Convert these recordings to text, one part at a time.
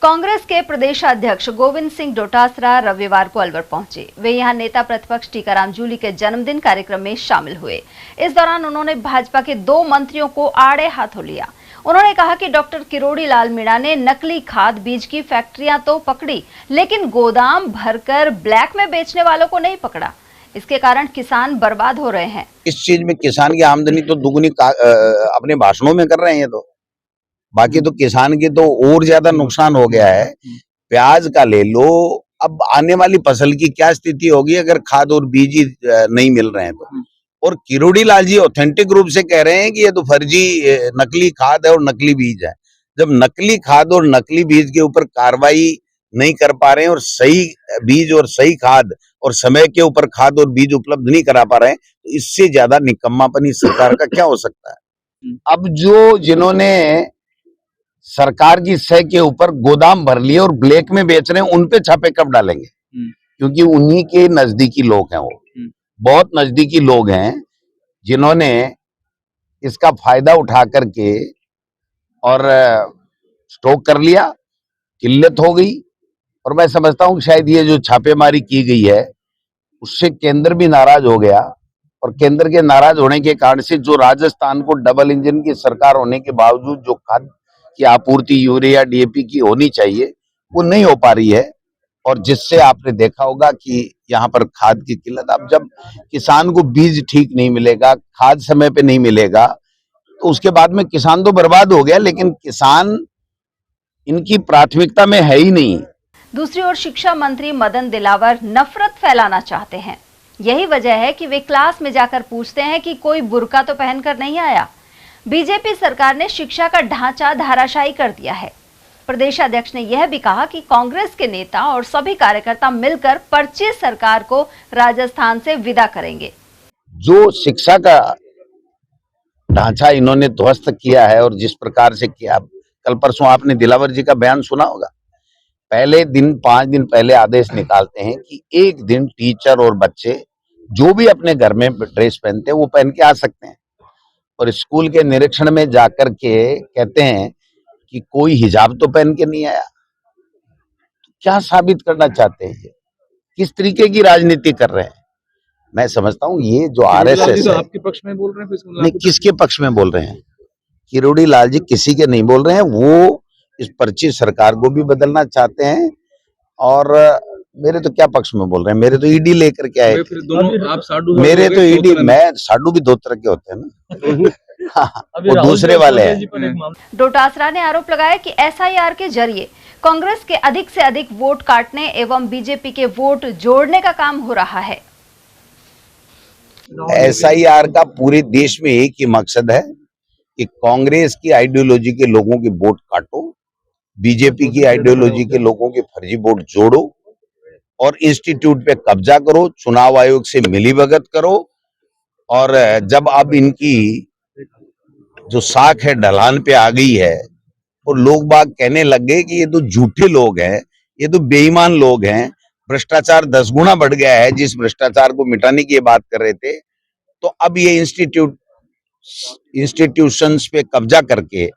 कांग्रेस के प्रदेशाध्यक्ष गोविंद सिंह डोटासरा रविवार को अलवर पहुंचे। वे यहां नेता प्रतिपक्ष टीकाराम जूली के जन्मदिन कार्यक्रम में शामिल हुए। इस दौरान उन्होंने भाजपा के 2 मंत्रियों को आड़े हाथों लिया। उन्होंने कहा कि डॉक्टर किरोड़ी लाल मीणा ने नकली खाद बीज की फैक्ट्रियां तो पकड़ी, लेकिन गोदाम भरकर ब्लैक में बेचने वालों को नहीं पकड़ा। इसके कारण किसान बर्बाद हो रहे हैं। इस चीज में किसान की आमदनी तो दुगनी अपने भाषणों में कर रहे हैं। तो बाकी तो किसान की तो और ज्यादा नुकसान हो गया है। प्याज का ले लो, अब आने वाली फसल की क्या स्थिति होगी अगर खाद और बीज ही नहीं मिल रहे हैं तो। और किरोड़ी लाल जी ऑथेंटिक रूप से कह रहे हैं कि ये तो फर्जी नकली खाद है और नकली बीज है। जब नकली खाद और नकली बीज के ऊपर कार्रवाई नहीं कर पा रहे हैं और सही बीज और सही खाद और समय के ऊपर खाद और बीज उपलब्ध नहीं करा पा रहे हैं, तो इससे ज्यादा निकम्मापन इस सरकार का क्या हो सकता है। अब जो जिन्होंने सरकार की सह के ऊपर गोदाम भर लिए और ब्लैक में बेच रहे हैं, उनपे छापे कब डालेंगे? क्योंकि उन्हीं के नजदीकी लोग हैं, वो बहुत नजदीकी लोग हैं जिन्होंने इसका फायदा उठा करके और स्टॉक कर लिया, किल्लत हो गई। और मैं समझता हूँ शायद ये जो छापेमारी की गई है उससे केंद्र भी नाराज हो गया, और केंद्र के नाराज होने के कारण से जो राजस्थान को डबल इंजन की सरकार होने के बावजूद जो खाद की आपूर्ति यूरिया डीएपी की होनी चाहिए वो नहीं हो पा रही है, और जिससे आपने देखा होगा कि यहाँ पर खाद की किल्लत। अब जब किसान को बीज ठीक नहीं मिलेगा, खाद समय पे नहीं मिलेगा, तो उसके बाद में किसान तो बर्बाद हो गया, लेकिन किसान इनकी प्राथमिकता में है ही नहीं। दूसरी ओर शिक्षा मंत्री मदन दिलावर नफरत फैलाना चाहते हैं। यही वजह है कि वे क्लास में जाकर पूछते हैं कि कोई बुर्का तो पहनकर नहीं आया। बीजेपी सरकार ने शिक्षा का ढांचा धाराशायी कर दिया है। प्रदेशाध्यक्ष ने यह भी कहा कि कांग्रेस के नेता और सभी कार्यकर्ता मिलकर 25 सरकार को राजस्थान से विदा करेंगे। जो शिक्षा का ढांचा इन्होंने ध्वस्त किया है और जिस प्रकार से किया, कल परसों आपने दिलावर जी का बयान सुना होगा। पहले दिन 5 दिन पहले आदेश निकालते हैं कि एक दिन टीचर और बच्चे जो भी अपने घर में ड्रेस पहनते हैं वो पहन के आ सकते हैं, और स्कूल के निरीक्षण में जाकर के कहते हैं कि कोई हिजाब तो पहन के नहीं आया। तो क्या साबित करना चाहते हैं? किस तरीके की राजनीति कर रहे हैं? मैं समझता हूँ ये जो आरएसएस है, आपके पक्ष में बोल रहे हैं, नहीं किसके पक्ष में बोल रहे हैं? किरोड़ी लाल जी किसी के नहीं बोल रहे हैं। वो इस पर्ची सरकार को भी बदलना चाहते हैं, और मेरे तो क्या पक्ष में बोल रहे हैं? मेरे तो ईडी लेकर के आए। मेरे तो ईडी, मैं साडू भी 2 तरह के होते हैं ना। वो दूसरे वाले हैं। डोटासरा ने आरोप लगाया कि एसआईआर के जरिए कांग्रेस के अधिक से अधिक वोट काटने एवं बीजेपी के वोट जोड़ने का काम हो रहा है। एसआईआर का पूरे देश में एक ही मकसद है कि कांग्रेस की आइडियोलॉजी के लोगों के वोट काटो, बीजेपी की आइडियोलॉजी के लोगों के फर्जी वोट जोड़ो और इंस्टीट्यूट पे कब्जा करो, चुनाव आयोग से मिलीभगत करो। और जब अब इनकी जो साख है ढलान पे आ गई है और लोग बाग कहने लग गए कि ये तो झूठे लोग हैं, ये तो बेईमान लोग हैं, भ्रष्टाचार 10 गुना बढ़ गया है, जिस भ्रष्टाचार को मिटाने की बात कर रहे थे, तो अब ये इंस्टीट्यूशंस पे कब्जा करके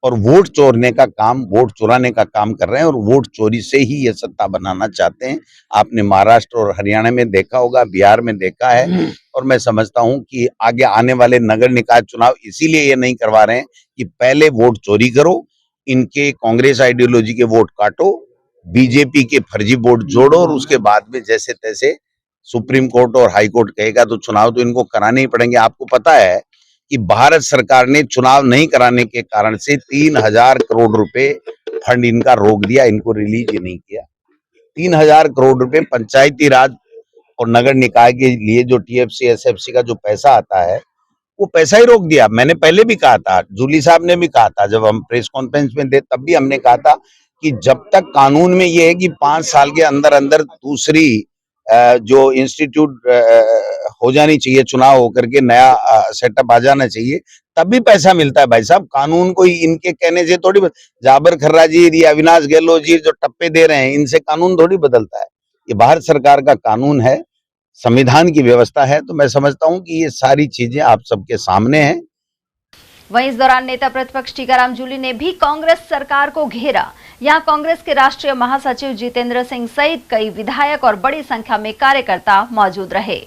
और वोट चोरने का काम, वोट चुराने का काम कर रहे हैं, और वोट चोरी से ही ये सत्ता बनाना चाहते हैं। आपने महाराष्ट्र और हरियाणा में देखा होगा, बिहार में देखा है, और मैं समझता हूं कि आगे आने वाले नगर निकाय चुनाव इसीलिए ये नहीं करवा रहे हैं कि पहले वोट चोरी करो, इनके कांग्रेस आइडियोलॉजी के वोट काटो, बीजेपी के फर्जी वोट जोड़ो, और उसके बाद में जैसे तैसे सुप्रीम कोर्ट और हाई कोर्ट कहेगा तो चुनाव तो इनको कराने ही पड़ेंगे। आपको पता है कि भारत सरकार ने चुनाव नहीं कराने के कारण से 3000 करोड़ रुपए फंड इनका रोक दिया, इनको रिलीज ही नहीं किया। 3000 करोड़ रुपए पंचायती राज और नगर निकाय के लिए जो टीएफसी एसएफसी का जो पैसा आता है वो पैसा ही रोक दिया। मैंने पहले भी कहा था, जूली साहब ने भी कहा था, जब हम प्रेस कॉन्फ्रेंस में थे तब भी हमने कहा था कि जब तक कानून में ये है कि 5 साल के अंदर अंदर दूसरी जो इंस्टीट्यूट हो जानी चाहिए, चुनाव होकर के नया सेटअप आ जाना चाहिए, तब भी पैसा मिलता है। भाई साहब, कानून कोई इनके कहने से थोड़ी, जाबर खर्रा जी, अविनाश गहलोत जी जो टप्पे दे रहे हैं, इनसे कानून थोड़ी बदलता है। ये भारत सरकार का कानून है, संविधान की व्यवस्था है। तो मैं समझता हूं कि ये सारी चीजें आप सबके सामने हैं। वहीं इस दौरान नेता प्रतिपक्ष टीकाराम जूली ने भी कांग्रेस सरकार को घेरा। यहां कांग्रेस के राष्ट्रीय महासचिव जितेंद्र सिंह सहित कई विधायक और बड़ी संख्या में कार्यकर्ता मौजूद रहे।